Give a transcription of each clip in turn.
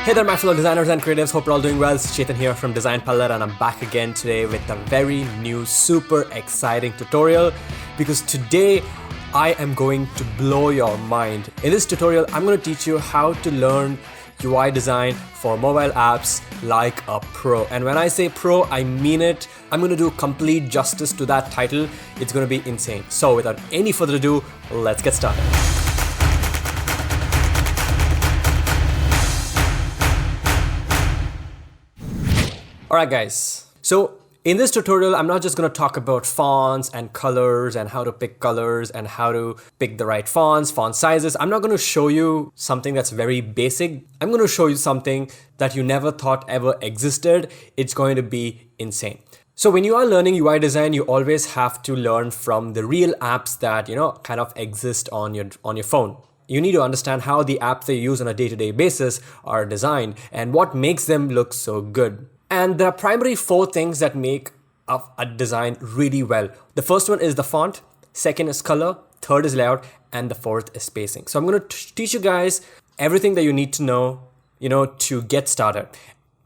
Hey there, my fellow designers and creatives. Hope you're all doing well. It's Chetan here from Design Palette, and I'm back again today with a very new, super exciting tutorial because today I am going to blow your mind. In this tutorial, I'm going to teach you how to learn UI design for mobile apps like a pro. And when I say pro, I mean it. I'm going to do complete justice to that title. It's going to be insane. So without any further ado, let's get started. Alright guys, so in this tutorial, I'm not just going to talk about fonts and colors and how to pick colors and how to pick the right fonts, font sizes. I'm not going to show you something that's very basic. I'm going to show you something that you never thought ever existed. It's going to be insane. So when you are learning UI design, you always have to learn from the real apps that, kind of exist on your phone. You need to understand how the apps they use on a day-to-day basis are designed and what makes them look so good. And there are primarily four things that make a design really well. The first one is the font, second is color, third is layout, and the fourth is spacing. So I'm going to teach you guys everything that you need to know, to get started.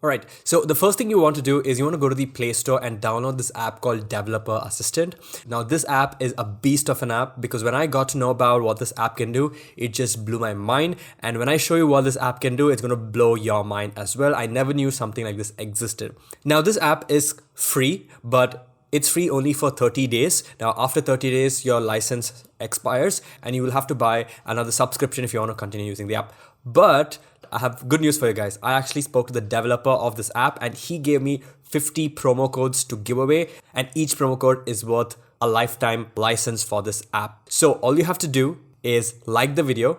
All right, so the first thing you want to do is you want to go to the Play Store and download this app called Developer Assistant. Now this app is a beast of an app because when I got to know about what this app can do, it just blew my mind. And when I show you what this app can do, it's going to blow your mind as well. I never knew something like this existed. Now this app is free, but it's free only for 30 days. Now after 30 days, your license expires and you will have to buy another subscription if you want to continue using the app. But I have good news for you guys. I actually spoke to the developer of this app and he gave me 50 promo codes to give away, and each promo code is worth a lifetime license for this app. So all you have to do is like the video,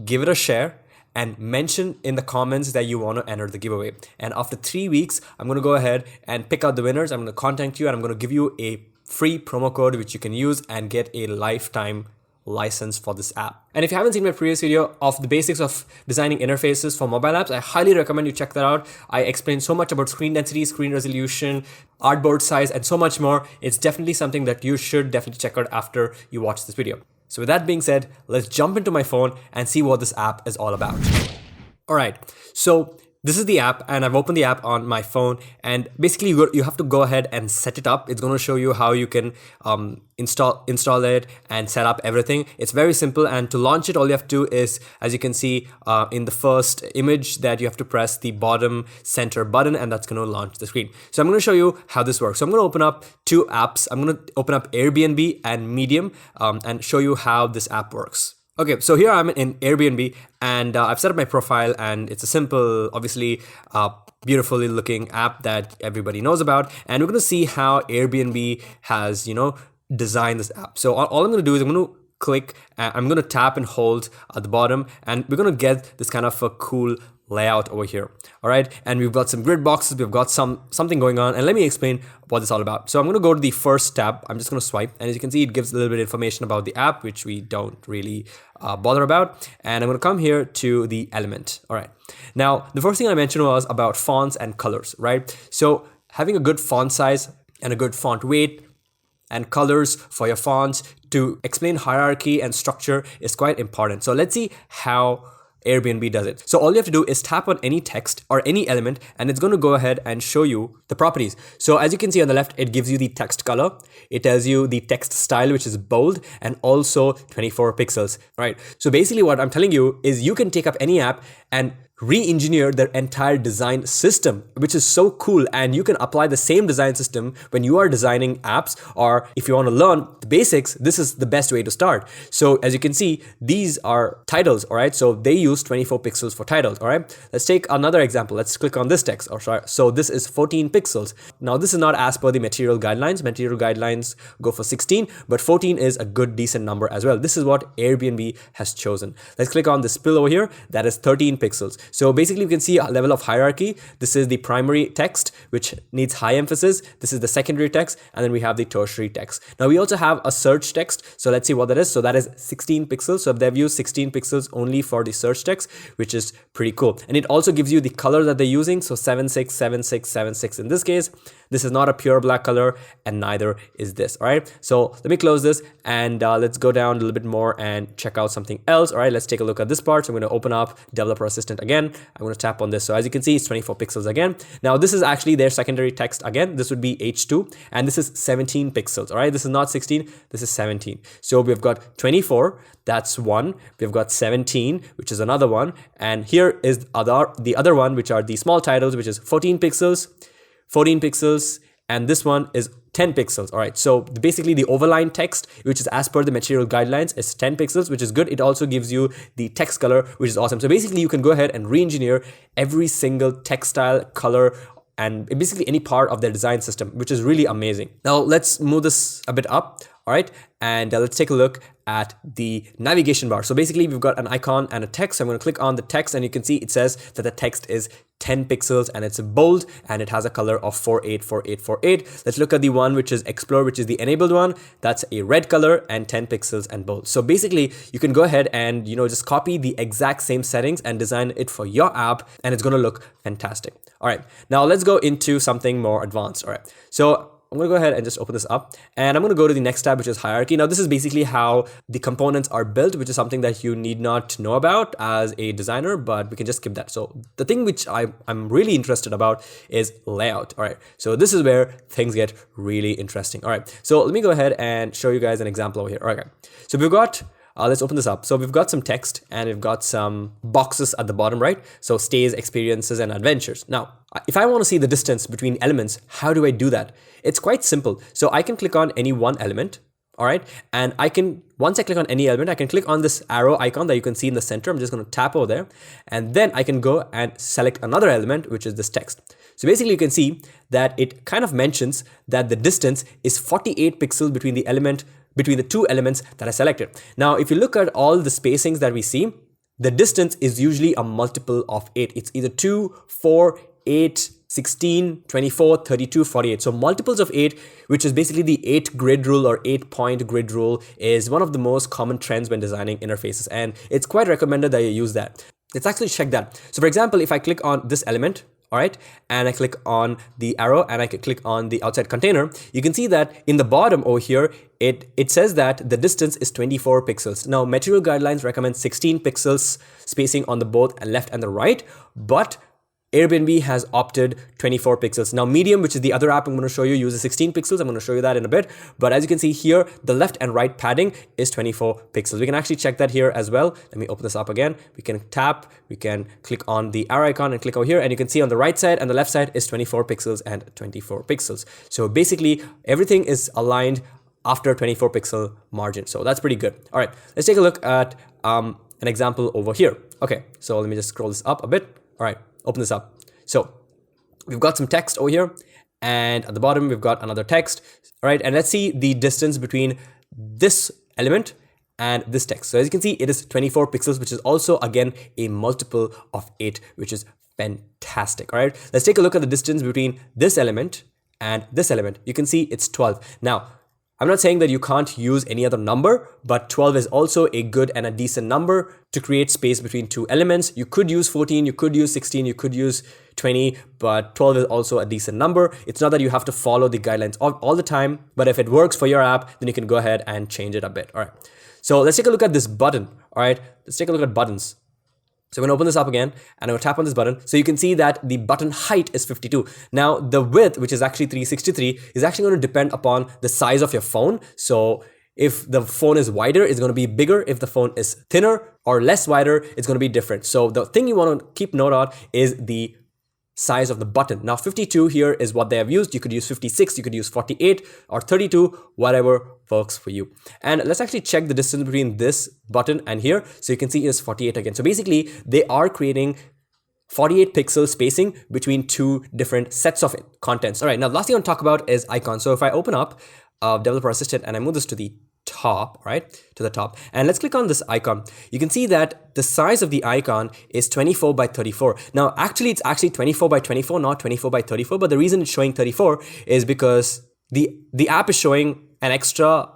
give it a share, and mention in the comments that you want to enter the giveaway. And after 3 weeks, I'm going to go ahead and pick out the winners. I'm going to contact you and I'm going to give you a free promo code which you can use and get a lifetime license for this app. And if you haven't seen my previous video of the basics of designing interfaces for mobile apps, I highly recommend you check that out. I explained so much about screen density, screen resolution, artboard size, and so much more. It's definitely something that you should definitely check out after you watch this video. So with that being said, let's jump into my phone and see what this app is all about. All right, so this is the app and I've opened the app on my phone, and basically you have to go ahead and set it up. It's going to show you how you can install it and set up everything. It's very simple, and to launch it, all you have to do is, as you can see in the first image, that you have to press the bottom center button and that's going to launch the screen. So I'm going to show you how this works. So I'm going to open up two apps. I'm going to open up Airbnb and Medium and show you how this app works. Okay, so here I'm in Airbnb and I've set up my profile, and it's a simple, obviously beautifully looking app that everybody knows about. And we're going to see how Airbnb has, designed this app. So all I'm going to do is I'm going to click, I'm going to tap and hold at the bottom, and we're going to get this kind of a cool layout over here. All right, and we've got some grid boxes, we've got something going on, and let me explain what it's all about. So I'm going to go to the first tab. I'm just going to swipe, and as you can see, it gives a little bit of information about the app, which we don't really bother about. And I'm going to come here to the element. All right, now the first thing I mentioned was about fonts and colors, right? So having a good font size and a good font weight and colors for your fonts to explain hierarchy and structure is quite important. So let's see how Airbnb does it. So all you have to do is tap on any text or any element, and it's going to go ahead and show you the properties. So as you can see on the left, it gives you the text color. It tells you the text style, which is bold, and also 24 pixels, right? So basically what I'm telling you is you can take up any app and re-engineer their entire design system, which is so cool. And you can apply the same design system when you are designing apps, or if you want to learn the basics, this is the best way to start. So as you can see, these are titles, all right? So they use 24 pixels for titles, all right? Let's take another example. Let's click on this text. So this is 14 pixels. Now this is not as per the material guidelines. Material guidelines go for 16, but 14 is a good decent number as well. This is what Airbnb has chosen. Let's click on this pill over here. That is 13 pixels. So basically you can see a level of hierarchy. This is the primary text, which needs high emphasis. This is the secondary text, and then we have the tertiary text. Now we also have have a search text. So let's see what that is. So that is 16 pixels. So they've used 16 pixels only for the search text, which is pretty cool. And it also gives you the color that they're using. So 767676 in this case. This is not a pure black color, and neither is this. All right. So let me close this, and let's go down a little bit more and check out something else. All right. Let's take a look at this part. So I'm going to open up Developer Assistant again. I'm going to tap on this. So as you can see, it's 24 pixels again. Now this is actually their secondary text again. This would be H2, and this is 17 pixels. All right. This is not 16. This is 17. So we've got 24. That's one. We've got 17, which is another one. And here is the other one, which are the small titles, which is 14 pixels. 14 pixels, and this one is 10 pixels. All right, so basically the overline text, which is as per the material guidelines, is 10 pixels, which is good. It also gives you the text color, which is awesome. So basically you can go ahead and re-engineer every single textile color and basically any part of their design system, which is really amazing. Now let's move this a bit up. All right, and let's take a look at the navigation bar. So basically we've got an icon and a text. So I'm going to click on the text, and you can see it says that the text is 10 pixels and it's bold and it has a color of 484848. Let's look at the one which is Explore, which is the enabled one. That's a red color and 10 pixels and bold. So basically you can go ahead and just copy the exact same settings and design it for your app, and it's going to look fantastic. All right, now let's go into something more advanced. All right, so I'm going to go ahead and just open this up, and I'm going to go to the next tab, which is hierarchy. Now, this is basically how the components are built, which is something that you need not know about as a designer, but we can just skip that. So the thing which I'm really interested about is layout. All right, so this is where things get really interesting. All right, so let me go ahead and show you guys an example over here. All right, so we've got let's open this up. So we've got some text and we've got some boxes at the bottom, right? So stays, experiences, and adventures. Now, if I want to see the distance between elements, how do I do that? It's quite simple. So I can click on any one element, all right? And once I click on any element, I can click on this arrow icon that you can see in the center. I'm just going to tap over there, and then I can go and select another element, which is this text. So basically you can see that it kind of mentions that the distance is 48 pixels between the two elements that I selected. Now, if you look at all the spacings that we see, the distance is usually a multiple of 8. It's either 2, 4, 8, 16, 24, 32, 48. So multiples of 8, which is basically the 8 grid rule or 8-point grid rule, is one of the most common trends when designing interfaces. And it's quite recommended that you use that. Let's actually check that. So for example, if I click on this element, all right, and I click on the arrow and I can click on the outside container, you can see that in the bottom over here, it says that the distance is 24 pixels. Now, material guidelines recommend 16 pixels spacing on the both left and the right, but Airbnb has opted 24 pixels. Now, Medium, which is the other app I'm going to show you, uses 16 pixels. I'm going to show you that in a bit. But as you can see here, the left and right padding is 24 pixels. We can actually check that here as well. Let me open this up again. We can tap, we can click on the arrow icon and click over here. And you can see on the right side and the left side is 24 pixels and 24 pixels. So basically, everything is aligned after 24 pixel margin. So that's pretty good. All right, let's take a look at an example over here. Okay, so let me just scroll this up a bit. All right. Open this up. So we've got some text over here, and at the bottom we've got another text. All right, and let's see the distance between this element and this text. So as you can see, it is 24 pixels, which is also again a multiple of 8, which is fantastic. All right, let's take a look at the distance between this element and this element. You can see it's 12. Now, I'm not saying that you can't use any other number, but 12 is also a good and a decent number to create space between two elements. You could use 14, you could use 16, you could use 20, but 12 is also a decent number. It's not that you have to follow the guidelines all the time, but if it works for your app, then you can go ahead and change it a bit. All right, so let's take a look at this button. All right, let's take a look at buttons. So I'm going to open this up again and I'm going to tap on this button. So you can see that the button height is 52. Now the width, which is actually 363, is actually going to depend upon the size of your phone. So if the phone is wider, it's going to be bigger. If the phone is thinner or less wider, it's going to be different. So the thing you want to keep note of is the size of the button. Now 52 here is what they have used. You could use 56, you could use 48 or 32, whatever works for you. And let's actually check the distance between this button and here. So you can see it's 48 again. So basically they are creating 48 pixel spacing between two different sets of contents. All right, now the last thing I want to talk about is icons. So if I open up Developer Assistant and I move this to the top, right, to the top, and let's click on this icon, you can see that the size of the icon is 24 by 34. Now actually it's actually 24 by 24, not 24 by 34, but the reason it's showing 34 is because the app is showing an extra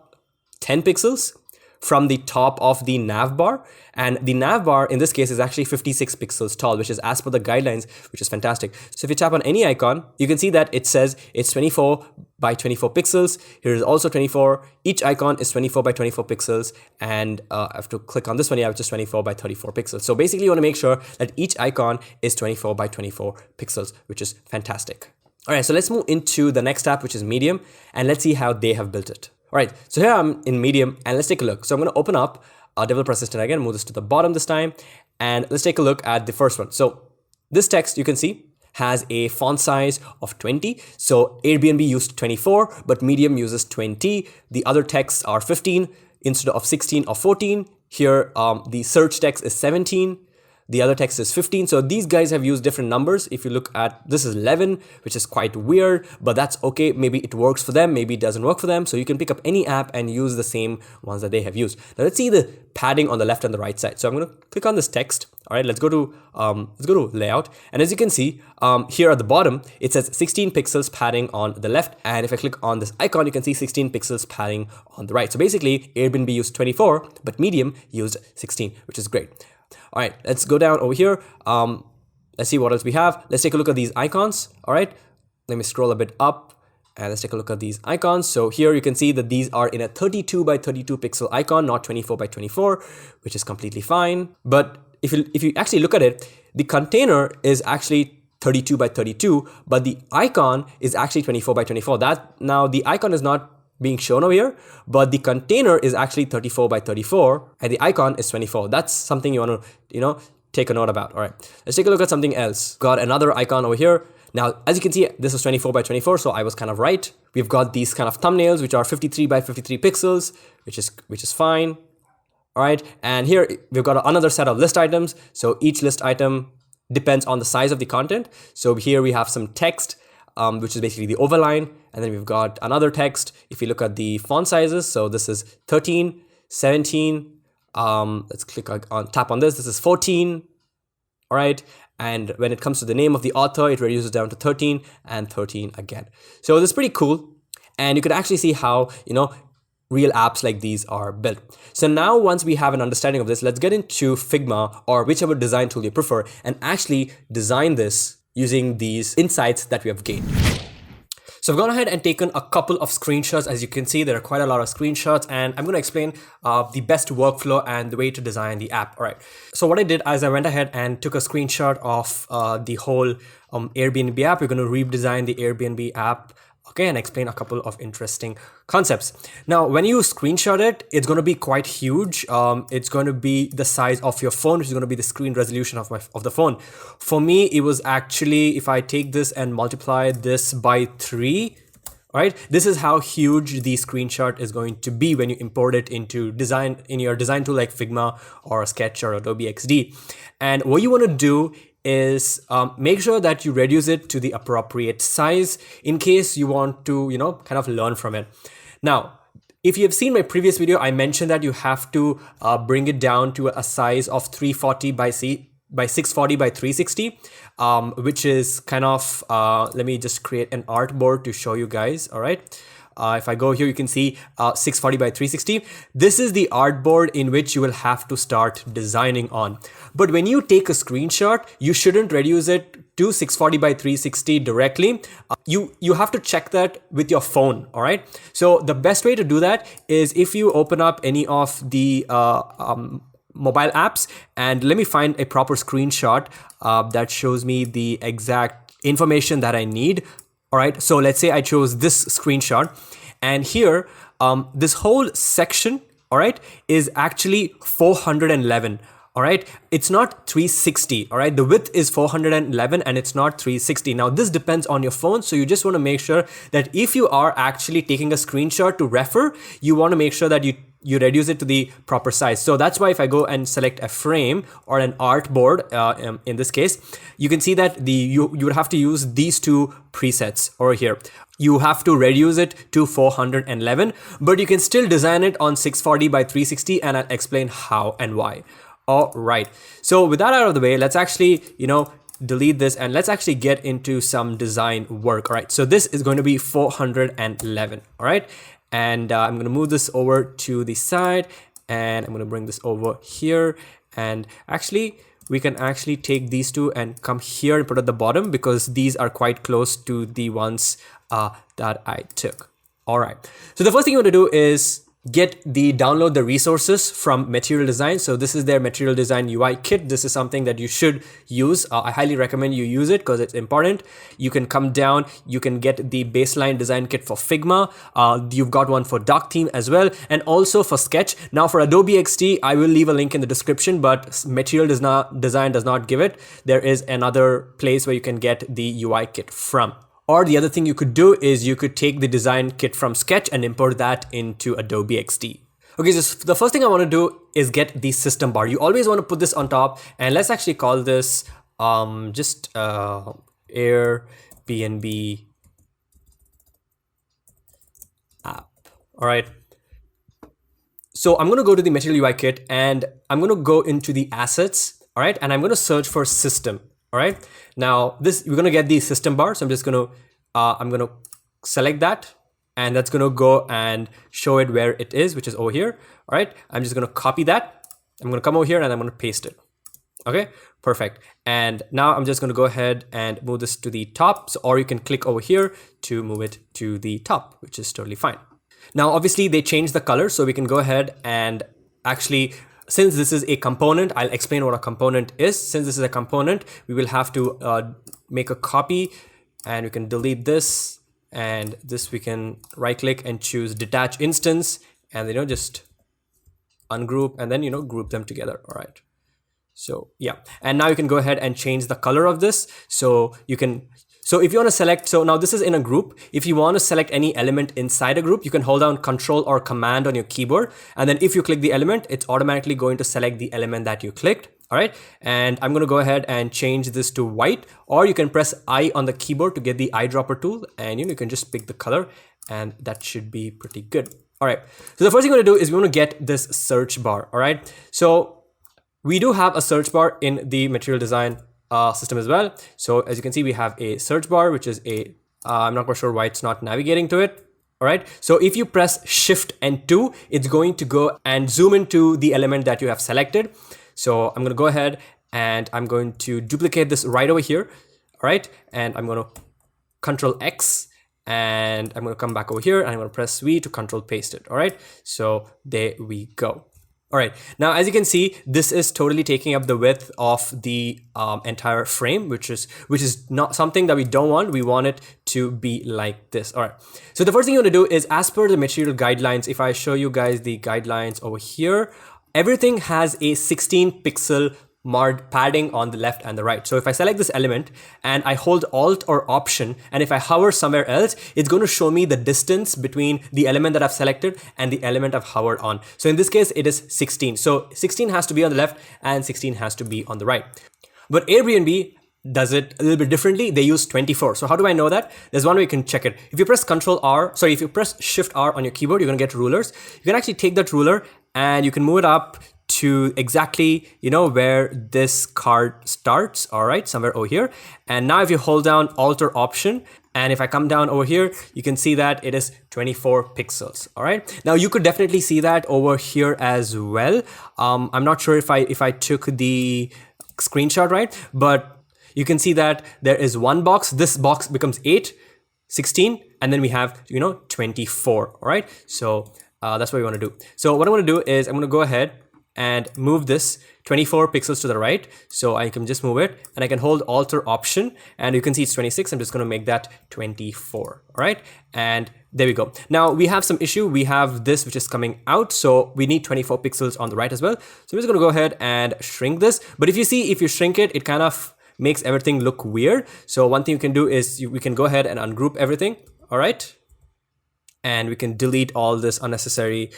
10 pixels from the top of the nav bar, and the nav bar in this case is actually 56 pixels tall, which is as per the guidelines, which is fantastic. So if you tap on any icon, you can see that it says it's 24 by 24 pixels. Here is also 24. Each icon is 24 by 24 pixels, and I have to click on this one, which is 24 by 34 pixels. So basically you want to make sure that each icon is 24 by 24 pixels, which is fantastic. All right, so let's move into the next app, which is Medium, and let's see how they have built it. All right, so here I'm in Medium, and let's take a look. So I'm going to open up Developer Assistant again, move this to the bottom this time, and let's take a look at the first one. So this text, you can see, has a font size of 20. So Airbnb used 24, but Medium uses 20. The other texts are 15 instead of 16 or 14. Here, the search text is 17. The other text is 15. So these guys have used different numbers. If you look at, this is 11, which is quite weird, but that's okay. Maybe it works for them. Maybe it doesn't work for them. So you can pick up any app and use the same ones that they have used. Now let's see the padding on the left and the right side. So I'm going to click on this text. All right, let's go to layout. And as you can see, here at the bottom, it says 16 pixels padding on the left. And if I click on this icon, you can see 16 pixels padding on the right. So basically Airbnb used 24, but Medium used 16, which is great. All right, let's go down over here. Let's see what else we have. Let's take a look at these icons. All right, let me scroll a bit up and let's take a look at these icons. So here you can see that these are in a 32 by 32 pixel icon, not 24 by 24, which is completely fine. But if you actually look at it, the container is actually 32 by 32, but the icon is actually 24 by 24. Now the icon is not being shown over here, but the container is actually 34 by 34 and the icon is 24. That's something you want to, take a note about. All right, let's take a look at something else. Got another icon over here. Now, as you can see, this is 24 by 24, so I was kind of right. We've got these kind of thumbnails, which are 53 by 53 pixels, which is fine. All right, and here we've got another set of list items. So each list item depends on the size of the content. So here we have some text, which is basically the overline. And then we've got another text. If you look at the font sizes, so this is 13, 17. Let's tap on this. This is 14. All right. And when it comes to the name of the author, it reduces down to 13 and 13 again. So this is pretty cool. And you could actually see how, real apps like these are built. So now once we have an understanding of this, let's get into Figma or whichever design tool you prefer and actually design this using these insights that we have gained. So I've gone ahead and taken a couple of screenshots. As you can see, there are quite a lot of screenshots, and I'm going to explain the best workflow and the way to design the app. All right. So what I did is I went ahead and took a screenshot of the whole Airbnb app. We're going to redesign the Airbnb app. Okay, and explain a couple of interesting concepts. Now, when you screenshot it, it's going to be quite huge. It's going to be the size of your phone, which is going to be the screen resolution of the phone. For me, it was actually, if I take this and multiply this by 3, right? This is how huge the screenshot is going to be when you import it into your design tool like Figma or Sketch or Adobe XD. And what you want to do is make sure that you reduce it to the appropriate size in case you want to, kind of learn from it. Now, if you have seen my previous video, I mentioned that you have to bring it down to a size of 340 by 640 by 360, which is kind of, let me just create an artboard to show you guys. All right. If I go here, you can see 640 by 360. This is the artboard in which you will have to start designing on. But when you take a screenshot, you shouldn't reduce it to 640 by 360 directly. You have to check that with your phone. All right. So the best way to do that is if you open up any of the mobile apps, and let me find a proper screenshot that shows me the exact information that I need. All right, so let's say I chose this screenshot, and here, this whole section, all right, is actually 411. All right, it's not 360. All right, the width is 411 and it's not 360. Now, this depends on your phone, so you just want to make sure that if you are actually taking a screenshot to refer, you want to make sure that you reduce it to the proper size. So that's why if I go and select a frame or an artboard, in this case, you can see that you would have to use these two presets over here. You have to reduce it to 411, but you can still design it on 640 by 360, and I'll explain how and why. All right. So with that out of the way, let's actually, delete this and let's actually get into some design work. All right. So this is going to be 411. All right. and I'm going to move this over to the side, and I'm going to bring this over here. And actually we can actually take these two and come here and put at the bottom, because these are quite close to the ones that I took. All right, so the first thing you want to do is download the resources from Material Design. So this is their Material Design UI kit. This is something that you should use. I highly recommend you use it because it's important. You can come down, you can get the baseline design kit for Figma. You've got one for Dark Theme as well, and also for Sketch. Now for Adobe XD, I will leave a link in the description, but Material Design does not give it. There is another place where you can get the UI kit from. Or the other thing you could do is you could take the design kit from Sketch and import that into Adobe XD. Okay, so the first thing I want to do is get the system bar. You always want to put this on top, and let's actually call this Airbnb app. All right. So I'm going to go to the Material UI kit, and I'm going to go into the assets. All right, and I'm going to search for system. All right, now we're going to get the system bar. So I'm just going to, I'm going to select that, and that's going to go and show it where it is, which is over here. All right, I'm just going to copy that. I'm going to come over here and I'm going to paste it. Okay, perfect. And now I'm just going to go ahead and move this to the top. So, or you can click over here to move it to the top, which is totally fine. Now, obviously they changed the color, so we can go ahead and actually, since this is a component, I'll explain what a component is. Since this is a component, we will have to make a copy, and we can delete this, and this we can right click and choose detach instance, and just ungroup, and then group them together. All right. So yeah, and now you can go ahead and change the color of this. So you can, so if you want to select, so now this is in a group. If you want to select any element inside a group, you can hold down Control or Command on your keyboard. And then if you click the element, it's automatically going to select the element that you clicked. All right. And I'm going to go ahead and change this to white, or you can press I on the keyboard to get the eyedropper tool, and you can just pick the color, and that should be pretty good. All right. So the first thing we're going to do is we want to get this search bar. All right. So we do have a search bar in the Material Design system as well. So as you can see, we have a search bar, which is I'm not quite sure why it's not navigating to it. All right. So if you press Shift and 2, it's going to go and zoom into the element that you have selected. So I'm going to go ahead and I'm going to duplicate this right over here. All right. And I'm going to Control X, and I'm going to come back over here, and I'm going to press V to control paste it. All right. So there we go. All right, now as you can see, this is totally taking up the width of the entire frame, which is not something that we don't want. We want it to be like this. All right, so the first thing you want to do is, as per the material guidelines, if I show you guys the guidelines over here, everything has a 16 pixel padding on the left and the right. So if I select this element and I hold Alt or Option, and if I hover somewhere else, it's going to show me the distance between the element that I've selected and the element I've hovered on. So in this case, it is 16. So 16 has to be on the left and 16 has to be on the right. But Airbnb does it a little bit differently. They use 24. So how do I know that? There's one way you can check it. If you press if you press Shift R on your keyboard, you're going to get rulers. You can actually take that ruler and you can move it up to exactly, where this card starts. All right, somewhere over here. And now if you hold down Alt or Option, and if I come down over here, you can see that it is 24 pixels. All right. Now you could definitely see that over here as well. I'm not sure if I took the screenshot right, but you can see that there is one box. This box becomes 8, 16, and then we have, 24. All right. So that's what we want to do. So what I want to do is I'm going to go ahead and move this 24 pixels to the right. So I can just move it, and I can hold Alt or Option, and you can see it's 26. I'm just going to make that 24. All right. And there we go. Now we have some issue. We have this, which is coming out. So we need 24 pixels on the right as well. So I'm just going to go ahead and shrink this. But if you shrink it, it kind of makes everything look weird. So one thing you can do is we can go ahead and ungroup everything. All right. And we can delete all this unnecessary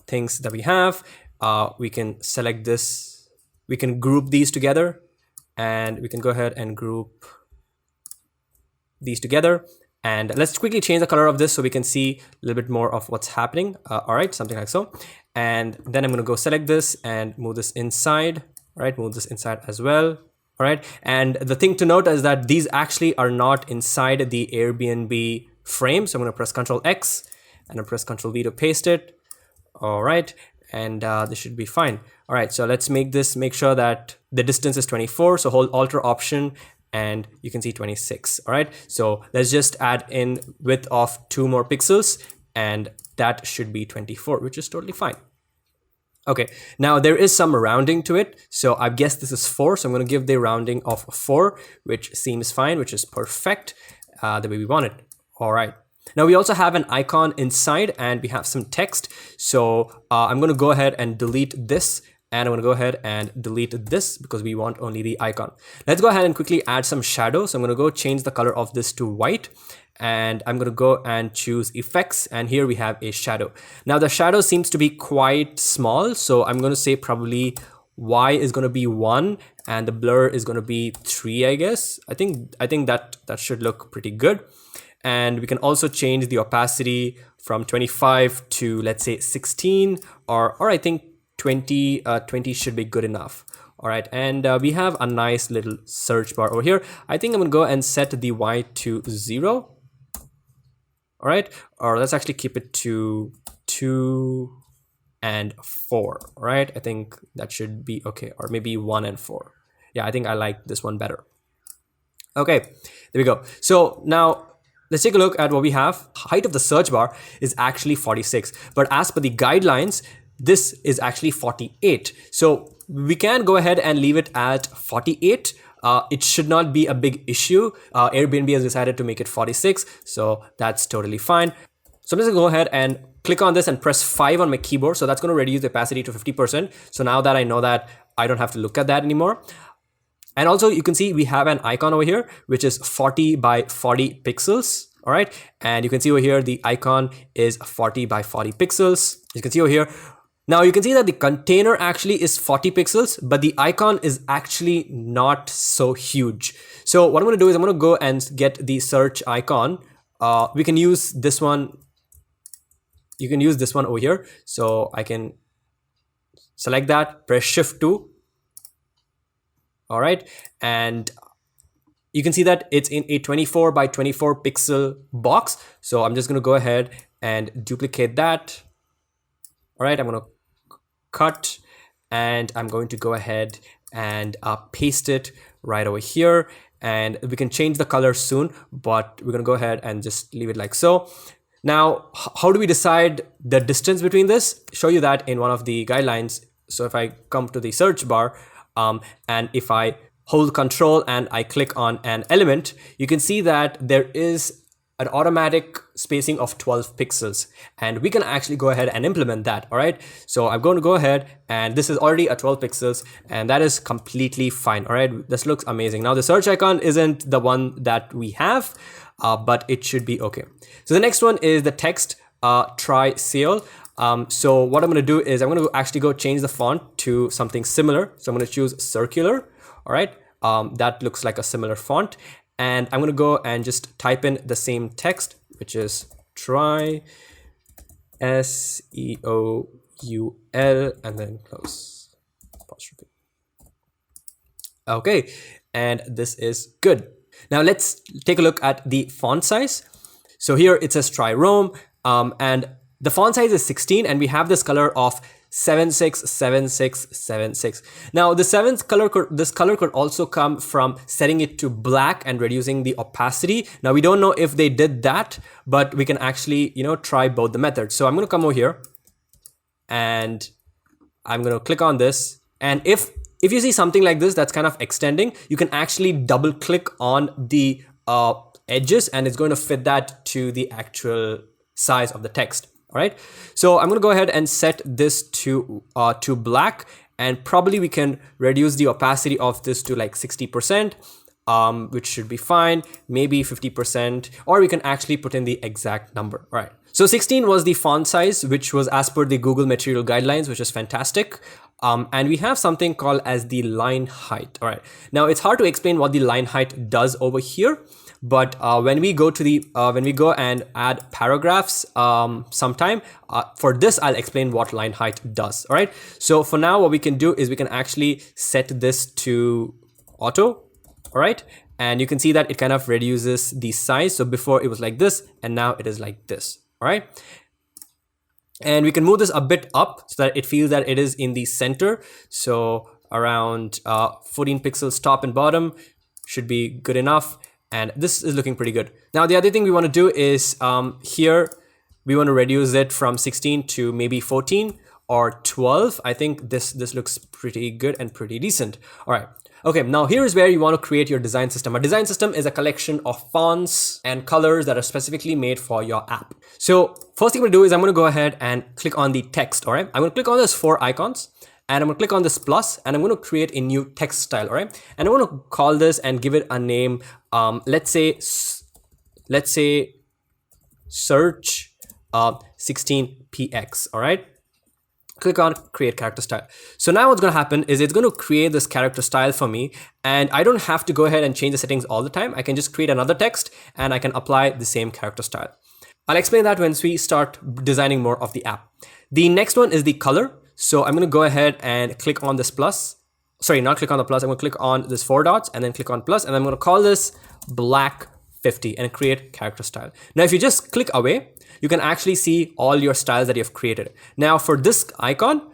things that we have. We can select this, we can group these together, and we can go ahead and group these together. And let's quickly change the color of this so we can see a little bit more of what's happening. All right, something like so. And then I'm going to go select this and move this inside. All right, move this inside as well. All right. And the thing to note is that these actually are not inside the Airbnb frame. So I'm going to press Control X, and I press Ctrl V to paste it. All right, and this should be fine. All right, so let's make sure that the distance is 24. So hold Alt Option and you can see 26. All right, so let's just add in width of 2 more pixels and that should be 24, which is totally fine. Okay, now there is some rounding to it. So I guess this is 4. So I'm going to give the rounding of 4, which seems fine, which is perfect, the way we want it. All right. Now we also have an icon inside and we have some text. So I'm going to go ahead and delete this. And I'm going to go ahead and delete this because we want only the icon. Let's go ahead and quickly add some shadow. So I'm going to go change the color of this to white. And I'm going to go and choose effects. And here we have a shadow. Now the shadow seems to be quite small. So I'm going to say probably Y is going to be 1 and the blur is going to be 3, I guess. I think that should look pretty good. And we can also change the opacity from 25 to, let's say, 16, or I think 20 should be good enough. All right, and we have a nice little search bar over here. I think I'm gonna go and set the Y to 0. All right, or let's actually keep it to 2 and 4. All right, I think that should be okay, or maybe 1 and 4. Yeah, I think I like this one better. Okay, there we go. So now let's take a look at what we have. Height of the search bar is actually 46, but as per the guidelines, this is actually 48. So we can go ahead and leave it at 48. It should not be a big issue. Airbnb has decided to make it 46, so that's totally fine. So I'm just gonna go ahead and click on this and press 5 on my keyboard. So that's gonna reduce the opacity to 50%. So now that I know that, I don't have to look at that anymore. And also you can see we have an icon over here, which is 40 by 40 pixels. All right. And you can see over here, the icon is 40 by 40 pixels. You can see over here. Now you can see that the container actually is 40 pixels, but the icon is actually not so huge. So what I'm going to do is I'm going to go and get the search icon. We can use this one. You can use this one over here. So I can select that, press Shift 2. All right. And you can see that it's in a 24 by 24 pixel box. So I'm just going to go ahead and duplicate that. All right, I'm going to cut and I'm going to go ahead and paste it right over here. And we can change the color soon, but we're going to go ahead and just leave it like so. Now, how do we decide the distance between this? Show you that in one of the guidelines. So if I come to the search bar and if I hold Control and I click on an element, you can see that there is an automatic spacing of 12 pixels, and we can actually go ahead and implement that. All right, so I'm going to go ahead and this is already a 12 pixels and that is completely fine. All right, this looks amazing. Now the search icon isn't the one that we have, but it should be okay. So the next one is the text, try sale. So what I'm going to do is I'm going to actually go change the font to something similar. So I'm going to choose circular. All right, that looks like a similar font. And I'm going to go and just type in the same text, which is try, SEOUL, and then close apostrophe. Okay, and this is good. Now let's take a look at the font size. So here it says try Rome, and the font size is 16, and we have this color of 767676. Now the this color could also come from setting it to black and reducing the opacity. Now we don't know if they did that, but we can actually, try both the methods. So I'm going to come over here and I'm going to click on this. And if you see something like this that's kind of extending, you can actually double click on the edges and it's going to fit that to the actual size of the text. All right, so I'm going to go ahead and set this to black, and probably we can reduce the opacity of this to like 60%, which should be fine, maybe 50%, or we can actually put in the exact number. All right, so 16 was the font size, which was as per the Google material guidelines, which is fantastic. And we have something called as the line height. All right, now it's hard to explain what the line height does over here. But when we go and add paragraphs sometime, for this I'll explain what line height does. All right, so for now what we can do is we can actually set this to auto. All right, and you can see that it kind of reduces the size. So before it was like this and now it is like this. All right, And we can move this a bit up so that it feels that it is in the center. So around 14 pixels top and bottom should be good enough. And this is looking pretty good. Now, the other thing we want to do is here, we want to reduce it from 16 to maybe 14 or 12. I think this looks pretty good and pretty decent. All right. Okay, now here is where you want to create your design system. A design system is a collection of fonts and colors that are specifically made for your app. So first thing I'm going to do is I'm going to go ahead and click on the text, all right? I'm going to click on those 4 icons and I'm going to click on this plus and I'm going to create a new text style, all right? And I want to call this and give it a name. Let's say search 16px, all right? Click on create character style. So now what's going to happen is it's going to create this character style for me, and I don't have to go ahead and change the settings all the time. I can just create another text and I can apply the same character style. I'll explain that once we start designing more of the app. The next one is the color. So I'm going to go ahead and click on this plus. Sorry, not click on the plus. I'm going to click on this 4 dots and then click on plus, and I'm going to call this black 50 and create character style. Now, if you just click away, you can actually see all your styles that you've created. Now for this icon,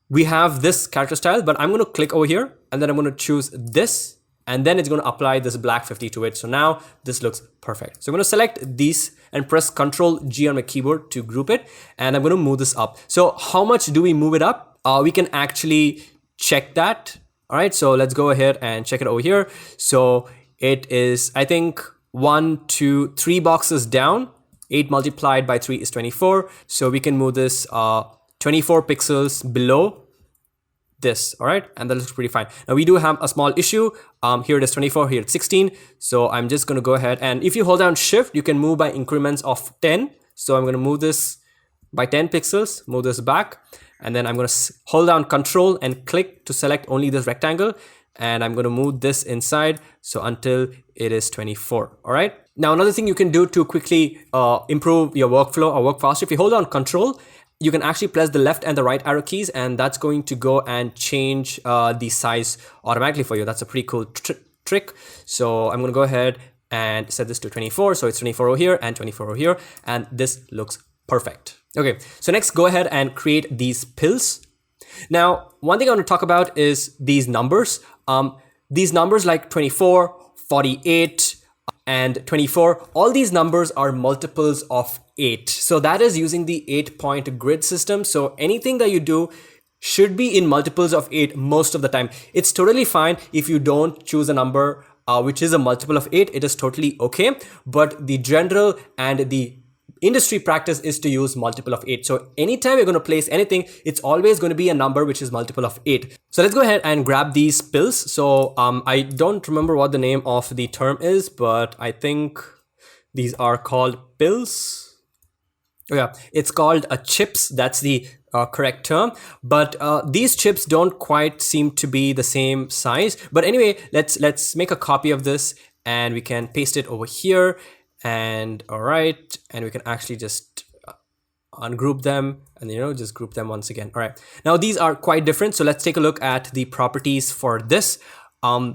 we have this character style, but I'm going to click over here and then I'm going to choose this, and then it's going to apply this black 50 to it. So now this looks perfect. So I'm going to select these and press Ctrl G on my keyboard to group it. And I'm going to move this up. So how much do we move it up? We can actually check that. All right. So let's go ahead and check it over here. So it is, I think, 1, 2, 3 boxes down. 8 multiplied by 3 is 24. So we can move this 24 pixels below this. All right. And that looks pretty fine. Now we do have a small issue. Here it is 24, here it's 16. So I'm just going to go ahead, and if you hold down shift, you can move by increments of 10. So I'm going to move this by 10 pixels, move this back. And then I'm going to hold down control and click to select only this rectangle. And I'm going to move this inside. So until it is 24. All right. Now, another thing you can do to quickly improve your workflow or work faster, if you hold on control, you can actually press the left and the right arrow keys, and that's going to go and change the size automatically for you. That's a pretty cool trick. So I'm going to go ahead and set this to 24. So it's 24 over here and 24 over here. And this looks perfect. Okay. So next, go ahead and create these pills. Now, one thing I want to talk about is these numbers. These numbers like 24, 48, and 24, all these numbers are multiples of 8. So that is using the 8-point grid system. So anything that you do should be in multiples of 8 most of the time. It's totally fine if you don't choose a number which is a multiple of 8. It is totally okay. But the general and the industry practice is to use multiple of 8. So anytime you're going to place anything, it's always going to be a number which is multiple of 8. So let's go ahead and grab these pills. So I don't remember what the name of the term is, but I think these are called pills. Oh yeah, it's called chips. That's the correct term. But these chips don't quite seem to be the same size. But anyway, let's make a copy of this and we can paste it over here. And all right, and we can actually just ungroup them and just group them once again. All right, now these are quite different. So let's take a look at the properties for this.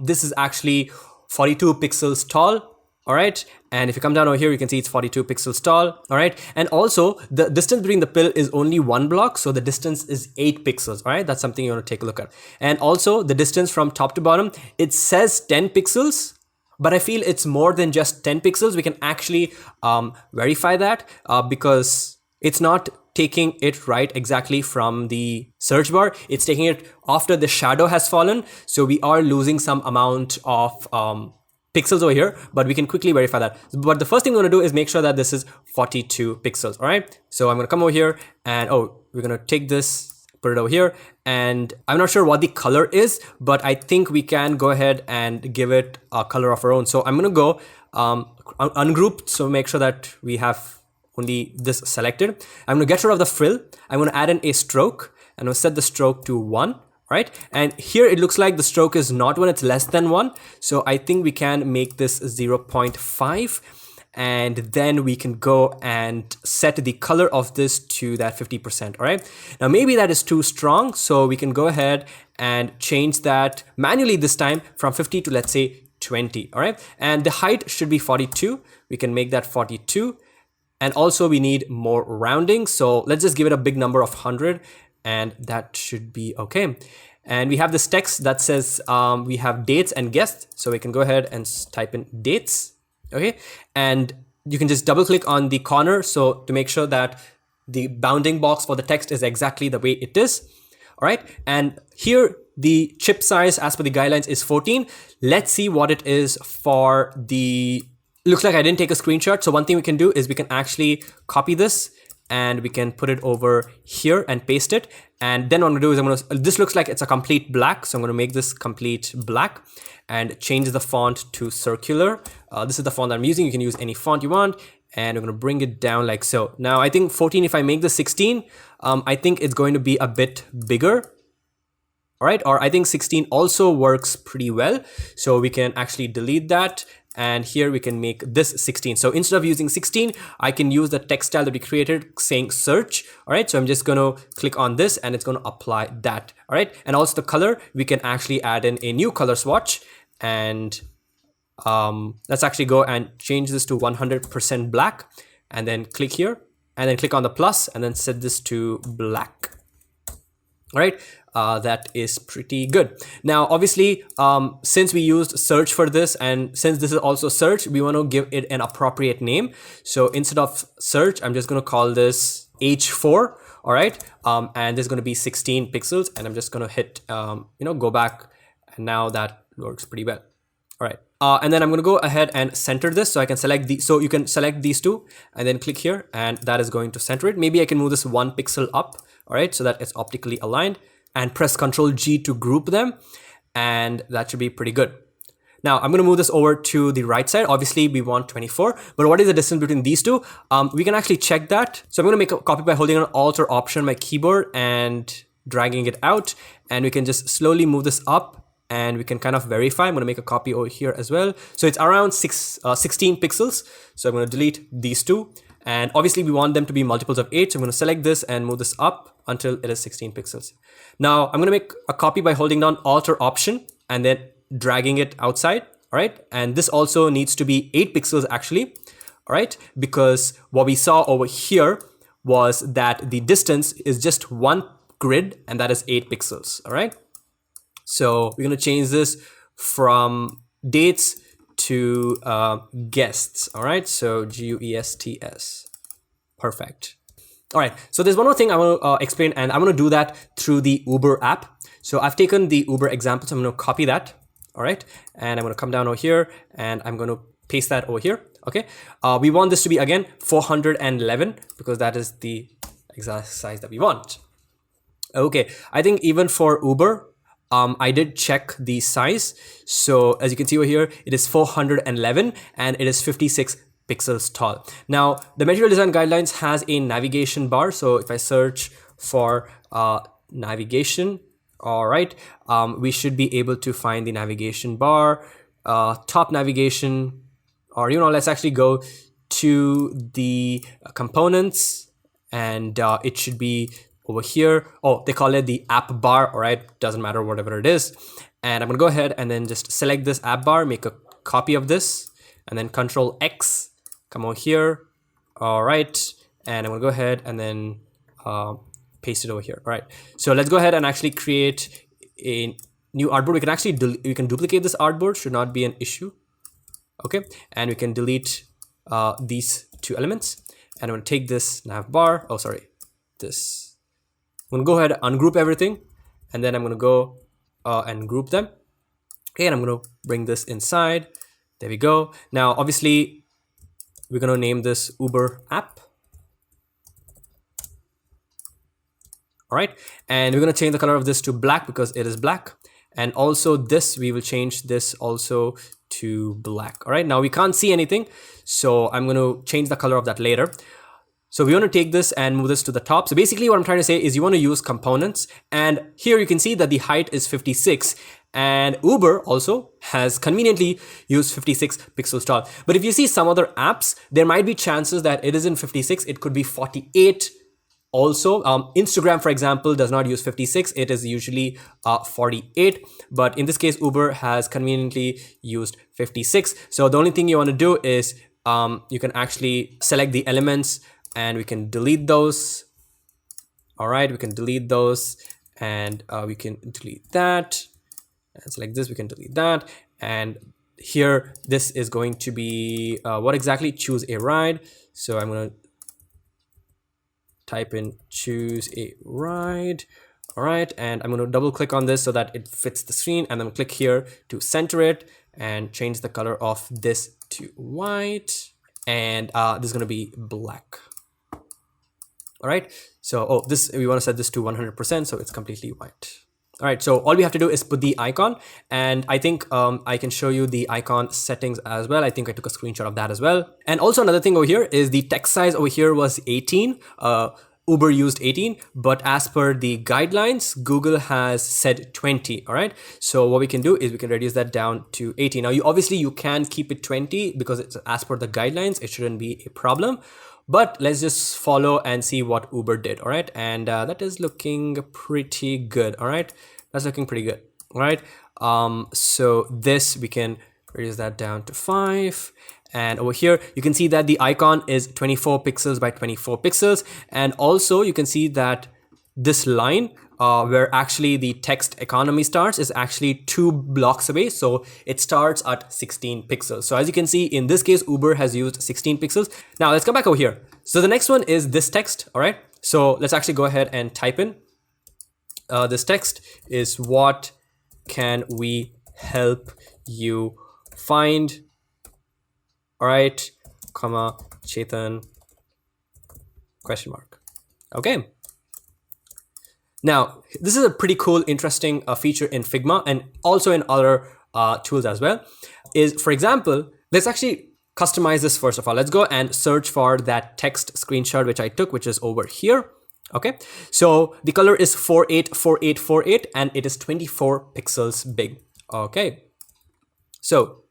This is actually 42 pixels tall. All right, and if you come down over here, you can see it's 42 pixels tall. All right, and also the distance between the pill is only 1 block, so the distance is 8 pixels. All right, that's something you want to take a look at. And also the distance from top to bottom, it says 10 pixels. But I feel it's more than just 10 pixels. We can actually verify that because it's not taking it right exactly from the search bar. It's taking it after the shadow has fallen. So we are losing some amount of pixels over here, but we can quickly verify that. But the first thing we're going to do is make sure that this is 42 pixels. All right. So I'm going to come over here and we're going to take this, put it over here, and I'm not sure what the color is, but I think we can go ahead and give it a color of our own. So I'm going to go ungroup, so make sure that we have only this selected. I'm going to get rid of the frill. I'm going to add in a stroke and we'll set the stroke to 1, right? And here it looks like the stroke is not 1, it's less than 1. So I think we can make this 0.5. And then we can go and set the color of this to that 50%. All right. Now, maybe that is too strong. So we can go ahead and change that manually this time from 50 to, let's say, 20. All right. And the height should be 42. We can make that 42. And also we need more rounding. So let's just give it a big number of 100 and that should be okay. And we have this text that says we have dates and guests. So we can go ahead and type in dates. Okay. And you can just double click on the corner. So to make sure that the bounding box for the text is exactly the way it is. All right. And here the chip size as per the guidelines is 14. Let's see what it is for the, looks like I didn't take a screenshot. So one thing we can do is we can actually copy this and we can put it over here and paste it. And then what I'm gonna do is this looks like it's a complete black. So I'm gonna make this complete black and change the font to circular. This is the font that I'm using. You can use any font you want. And I'm gonna bring it down like so. Now I think 14, if I make this 16, I think it's going to be a bit bigger. All right, or I think 16 also works pretty well. So we can actually delete that. And here we can make this 16. So instead of using 16, I can use the text style that we created saying search. All right, so I'm just gonna click on this and it's gonna apply that. All right, and also the color, we can actually add in a new color swatch. And let's actually go and change this to 100% black and then click here and then click on the plus and then set this to black. All right, that is pretty good. Now, obviously, since we used search for this and since this is also search, we want to give it an appropriate name. So instead of search, I'm just going to call this H4. All right, and there's going to be 16 pixels and I'm just going to hit, go back. And now that works pretty well. All right. And then I'm going to go ahead and center this. So I can select so you can select these two and then click here and that is going to center it. Maybe I can move this 1 pixel up. All right. So that it's optically aligned and press Ctrl G to group them. And that should be pretty good. Now I'm going to move this over to the right side. Obviously we want 24, but what is the distance between these two? We can actually check that. So I'm going to make a copy by holding an Alt or Option on my keyboard and dragging it out. And we can just slowly move this up. And we can kind of verify. I'm going to make a copy over here as well. So it's around 16 pixels. So I'm going to delete these two. And obviously we want them to be multiples of 8. So I'm going to select this and move this up until it is 16 pixels. Now I'm going to make a copy by holding down Alt or Option and then dragging it outside. All right. And this also needs to be 8 pixels actually. All right. Because what we saw over here was that the distance is just one grid and that is 8 pixels. All right. So we're going to change this from dates to guests. All right. So GUESTS. Perfect. All right. So there's one more thing I want to explain and I'm going to do that through the Uber app. So I've taken the Uber example. So I'm going to copy that. All right. And I'm going to come down over here and I'm going to paste that over here. Okay. We want this to be again 411 because that is the exact size that we want. Okay. I think even for Uber, I did check the size. So as you can see over here, it is 411 and it is 56 pixels tall. Now the material design guidelines has a navigation bar. So if I search for navigation, all right, we should be able to find the navigation bar, top navigation, or, let's actually go to the components and it should be over here. Oh, they call it the app bar. All right, doesn't matter, whatever it is. And I'm gonna go ahead and then just select this app bar, make a copy of this, and then Control X, come over here. All right, and I'm gonna go ahead and then paste it over here. All right, so let's go ahead and actually create a new artboard. We can actually duplicate this artboard, should not be an issue. Okay, and we can delete these two elements. And I'm gonna take this nav bar. Oh, sorry, this. I'm gonna go ahead and ungroup everything, and then I'm gonna go and group them. Okay, and I'm gonna bring this inside. There we go. Now, obviously, we're gonna name this Uber app. All right, and we're gonna change the color of this to black because it is black. And also this, we will change this also to black. All right, now we can't see anything, so I'm gonna change the color of that later. So we want to take this and move this to the top. So basically what I'm trying to say is you want to use components. And here you can see that the height is 56. And Uber also has conveniently used 56 pixels tall. But if you see some other apps, there might be chances that it isn't 56. It could be 48 also. Instagram, for example, does not use 56. It is usually 48. But in this case, Uber has conveniently used 56. So the only thing you want to do is you can actually select the elements and we can delete those. All right, we can delete those, and we can delete that, and select this, we can delete that. And here, this is going to be what exactly? Choose a ride. So I'm going to type in choose a ride. All right, and I'm going to double click on this so that it fits the screen, and then click here to center it and change the color of this to white, and this is going to be black. All right, so this, we want to set this to 100%, so it's completely white. All right, so all we have to do is put the icon, and I think I can show you the icon settings as well. I think I took a screenshot of that as well. And also another thing over here is the text size over here was 18. Uber used 18, but as per the guidelines, Google has said 20. All right, so what we can do is we can reduce that down to 18. Now, obviously you can keep it 20 because it's as per the guidelines. It shouldn't be a problem. But let's just follow and see what Uber did. All right, and that is looking pretty good. All right, that's looking pretty good. All right, so this, we can reduce that down to 5. And over here, you can see that the icon is 24 pixels by 24 pixels. And also you can see that this line where actually the text economy starts is actually 2 blocks away. So it starts at 16 pixels. So as you can see, in this case, Uber has used 16 pixels. Now let's come back over here. So the next one is this text. All right, so let's actually go ahead and type in this text is what can we help you find? All right, comma, Chetan, question mark. Okay. Now, this is a pretty cool, interesting feature in Figma and also in other tools as well. Is, for example, let's actually customize this first of all. Let's go and search for that text screenshot which I took, which is over here. Okay, so the color is 484848 and it is 24 pixels big. Okay, so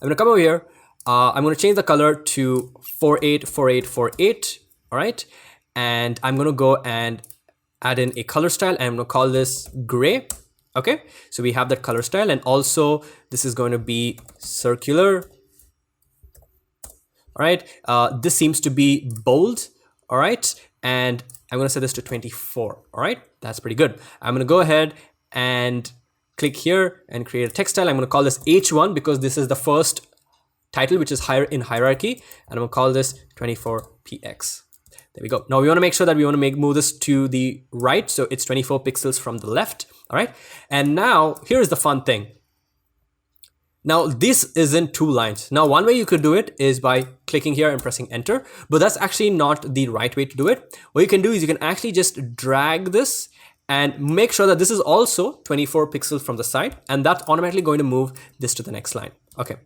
I'm gonna come over here. I'm going to change the color to 484848. All right, and I'm going to go and add in a color style, and I'm going to call this gray. Okay, so we have that color style, and also this is going to be circular. All right, this seems to be bold. All right, and I'm going to set this to 24. All right, that's pretty good. I'm going to go ahead and click here and create a text style. I'm going to call this H1 because this is the first title which is higher in hierarchy, and I'm gonna call this 24px. There we go. Now we want to make sure that we want to move this to the right, so it's 24 pixels from the left. All right, and now here's the fun thing. Now this isn't 2 lines. Now one way you could do it is by clicking here and pressing enter, but that's actually not the right way to do it. What you can do is you can actually just drag this and make sure that this is also 24 pixels from the side, and that's automatically going to move this to the next line. Okay.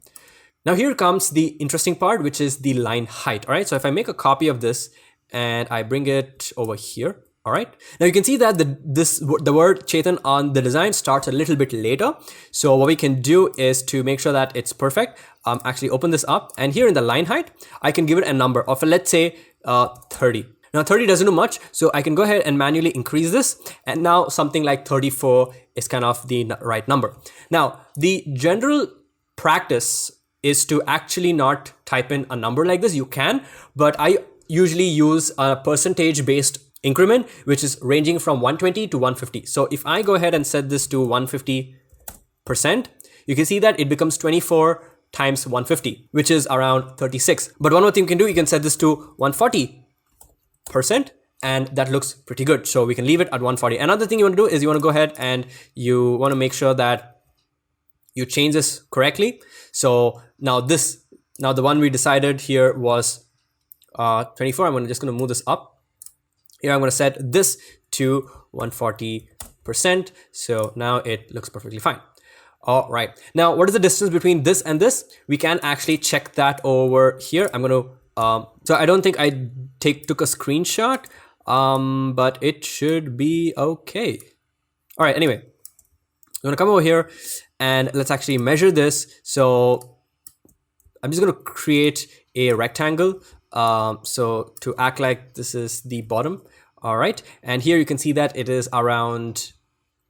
Now here comes the interesting part, which is the line height. All right, so if I make a copy of this and I bring it over here, all right, now you can see that the word Chetan on the design starts a little bit later. So what we can do is to make sure that it's perfect, actually open this up, and here in the line height, I can give it a number of, let's say 30. Now 30 doesn't do much, so I can go ahead and manually increase this, and now something like 34 is kind of the right number. Now the general practice is to actually not type in a number like this. You can, but I usually use a percentage based increment, which is ranging from 120 to 150. So if I go ahead and set this to 150%, you can see that it becomes 24 times 150, which is around 36. But one more thing you can do, you can set this to 140%, and that looks pretty good. So we can leave it at 140. Another thing you want to do is you want to go ahead and you want to make sure that you change this correctly. So now the one we decided here was 24. I'm just going to move this up. Here I'm going to set this to 140%. So now it looks perfectly fine. All right. Now, what is the distance between this and this? We can actually check that over here. I'm going to, so I don't think I took a screenshot, but it should be okay. All right. Anyway, I'm going to come over here and let's actually measure this. So I'm just going to create a rectangle. So to act like this is the bottom. All right. And here you can see that it is around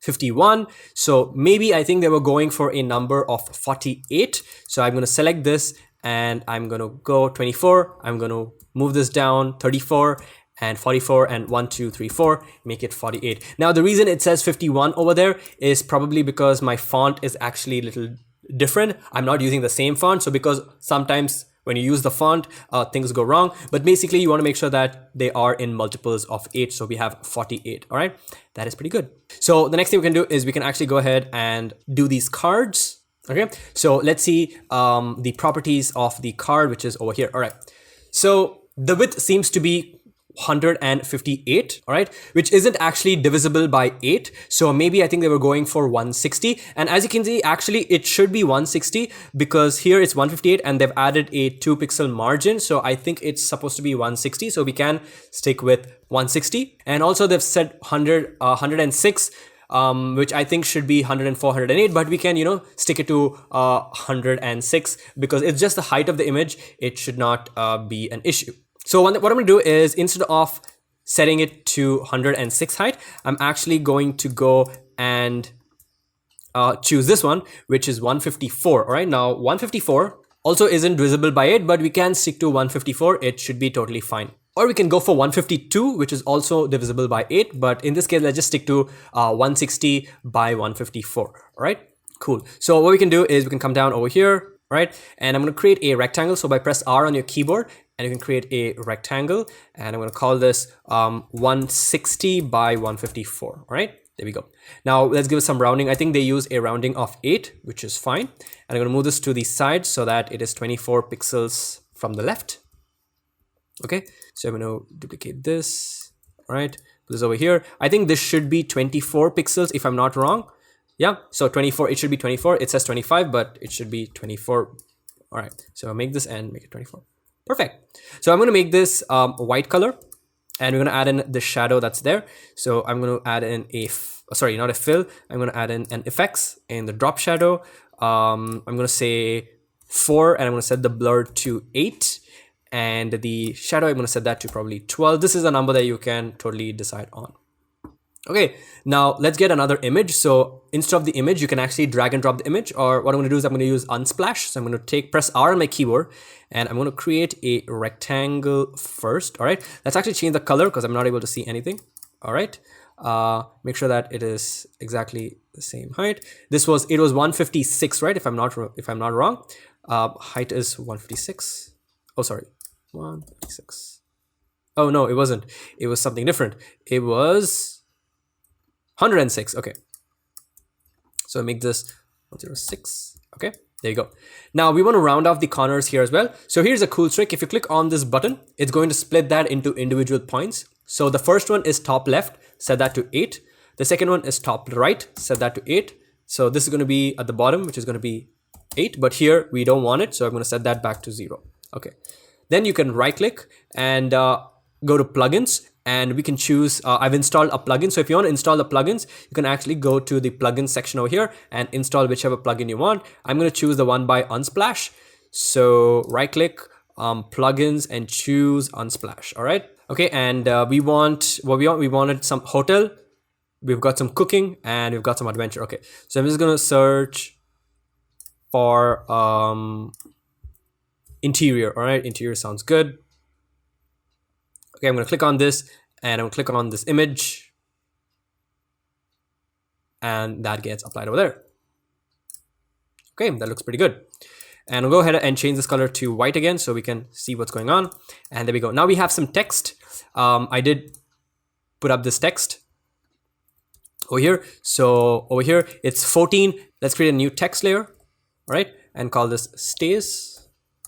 51. So maybe I think they were going for a number of 48. So I'm going to select this and I'm gonna go 24. I'm gonna move this down 34 and 44 and 1, 2, 3, 4, make it 48. Now the reason it says 51 over there is probably because my font is actually a little different. I'm not using the same font. So because sometimes when you use the font, things go wrong, but basically you want to make sure that they are in multiples of 8. So we have 48. All right, that is pretty good. So the next thing we can do is we can actually go ahead and do these cards. Okay, so let's see the properties of the card, which is over here. All right, so the width seems to be 158, all right, which isn't actually divisible by 8. So maybe I think they were going for 160. And as you can see, actually it should be 160 because here it's 158 and they've added a 2 pixel margin. So I think it's supposed to be 160. So we can stick with 160. And also they've said 106. Which I think should be 104, 108, but we can, you know, stick it to 106 because it's just the height of the image. It should not be an issue. So what I'm going to do is instead of setting it to 106 height, I'm actually going to go and choose this one, which is 154. All right, now 154 also isn't divisible by 8, but we can stick to 154. It should be totally fine. Or we can go for 152, which is also divisible by 8. But in this case, let's just stick to 160 by 154. All right, cool. So what we can do is we can come down over here, right? And I'm going to create a rectangle. So by press R on your keyboard, and you can create a rectangle. And I'm going to call this 160 by 154. All right, there we go. Now let's give it some rounding. I think they use a rounding of 8, which is fine. And I'm going to move this to the side so that it is 24 pixels from the left. Okay, so I'm going to duplicate this. All right, put this over here. I think this should be 24 pixels if I'm not wrong. Yeah, so 24, it should be 24. It says 25, but it should be 24. All right, so I'll make this and make it 24. Perfect. So I'm going to make this a white color, and we're going to add in the shadow that's there. So I'm going to add in a, sorry, not a fill. I'm going to add in an effects in the drop shadow. I'm going to say 4, and I'm going to set the blur to 8. And the shadow, I'm going to set that to probably 12. This is a number that you can totally decide on. Okay, now let's get another image. So instead of the image, you can actually drag and drop the image, or what I'm going to do is I'm going to use unsplash. So I'm going to press R on my keyboard, and I'm going to create a rectangle first. All right, let's actually change the color because I'm not able to see anything. All right, make sure that it is exactly the same height. It was 156, right? If I'm not wrong, height is 156. Oh, sorry, 156. Oh no, it wasn't. It was something different. It was 106. Okay, so make this 106. Okay, there you go. Now we want to round off the corners here as well. So here's a cool trick. If you click on this button, it's going to split that into individual points. So the first one is top left, set that to 8. The second one is top right, set that to 8. So this is going to be at the bottom, which is going to be 8, but here we don't want it, so I'm going to set that back to 0. Okay, then you can right click and go to plugins, and we can choose, I've installed a plugin. So if you want to install the plugins, you can actually go to the plugin section over here and install whichever plugin you want. I'm going to choose the one by Unsplash. So right click, plugins, and choose Unsplash. All right. Okay. And we wanted some hotel. We've got some cooking, and we've got some adventure. Okay. So I'm just going to search for interior. All right. Interior sounds good. Okay, I'm going to click on this, and I'm going to click on this image, and that gets applied over there. Okay, that looks pretty good. And I'll go ahead and change this color to white again so we can see what's going on. And there we go. Now we have some text. I did put up this text over here. So over here, it's 14. Let's create a new text layer, all right, and call this stays.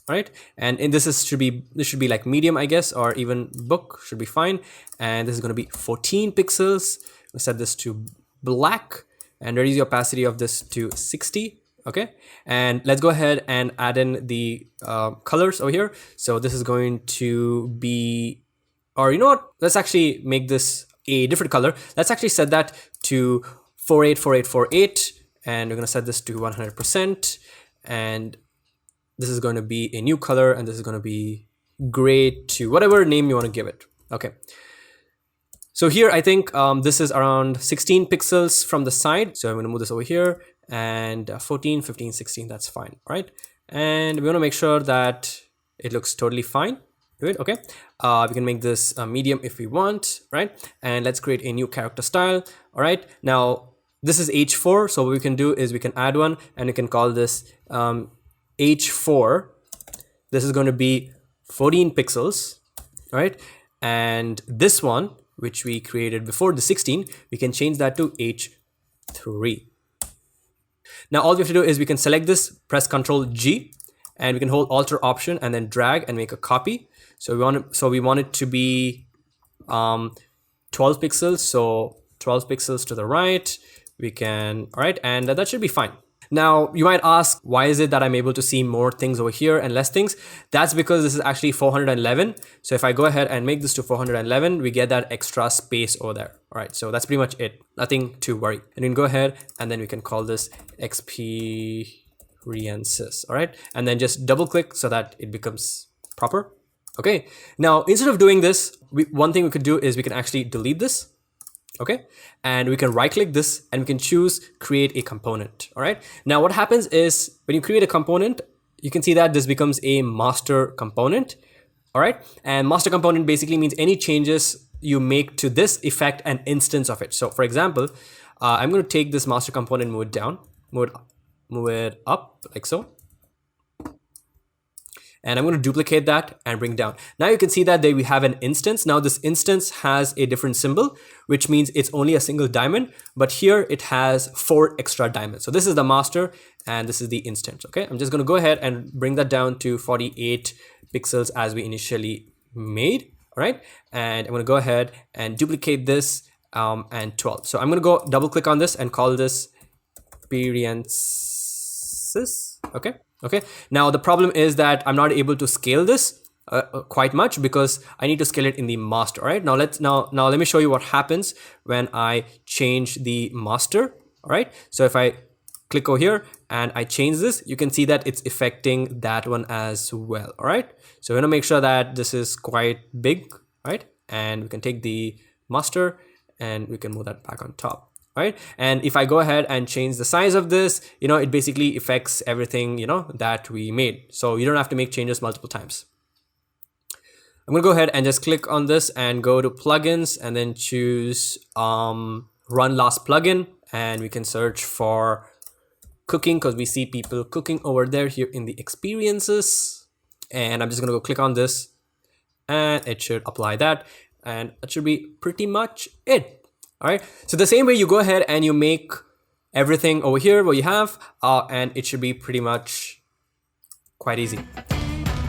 Right, and this should be like medium, I guess, or even book should be fine. And this is going to be 14 pixels. We'll set this to black and reduce the opacity of this to 60. Okay, and let's go ahead and add in the colors over here. So this is going to be, or you know what? Let's actually make this a different color. Let's actually set that to 484848, and we're going to set this to 100%. And this is going to be a new color, and this is going to be gray to whatever name you want to give it. Okay. So here, I think this is around 16 pixels from the side. So I'm going to move this over here, and 14, 15, 16, that's fine. All right. and we want to make sure that it looks totally fine. Do it. Okay. We can make this medium if we want, right? And let's create a new character style. All right. Now this is H4. So what we can do is we can add one, and we can call this H4. This is going to be 14 pixels, right? And this one, which we created before the 16, we can change that to H3. Now all we have to do is we can select this, press Ctrl G, and we can hold Alt or Option and then drag and make a copy. So we want it to be 12 pixels. So 12 pixels to the right. We can, all right, and that should be fine. Now you might ask, why is it that I'm able to see more things over here and less things? That's because this is actually 411. So if I go ahead and make this to 411, we get that extra space over there. All right, so that's pretty much it. Nothing to worry. And we can go ahead and then we can call this experiences. All right, and then just double click so that it becomes proper. Okay, now instead of doing this, one thing we could do is we can actually delete this. Okay, and we can right click this and we can choose create a component. All right, now what happens is when you create a component, you can see that this becomes a master component. All right, and master component basically means any changes you make to this effect an instance of it. So for example, I'm going to take this master component, move it down, move it up like so. And I'm going to duplicate that and bring down. Now you can see that we have an instance. Now this instance has a different symbol, which means it's only a single diamond, but here it has 4 extra diamonds. So this is the master and this is the instance. Okay, I'm just going to go ahead and bring that down to 48 pixels as we initially made. All right, and I'm going to go ahead and duplicate this and 12. So I'm going to go double click on this and call this experiences. Okay. Okay, now the problem is that I'm not able to scale this quite much because I need to scale it in the master. All right, now let me show you what happens when I change the master. All right, so if I click over here and I change this, you can see that it's affecting that one as well. All right, so we're gonna make sure that this is quite big, right? And we can take the master and we can move that back on top. Right, and if I go ahead and change the size of this, it basically affects everything, that we made. So you don't have to make changes multiple times. I'm gonna go ahead and just click on this and go to plugins and then choose run last plugin, and we can search for cooking because we see people cooking over there here in the experiences. And I'm just gonna go click on this and it should apply that, and that should be pretty much it. All right, so the same way you go ahead and you make everything over here what you have, and it should be pretty much quite easy.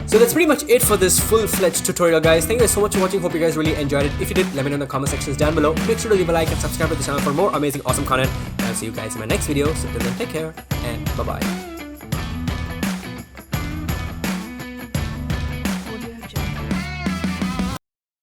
So that's pretty much it for this full-fledged tutorial, guys. Thank you guys so much for watching. Hope you guys really enjoyed it. If you did, let me know in the comment sections down below. Make sure to leave a like and subscribe to the channel for more amazing, awesome content. And I'll see you guys in my next video. So till then, take care and bye-bye.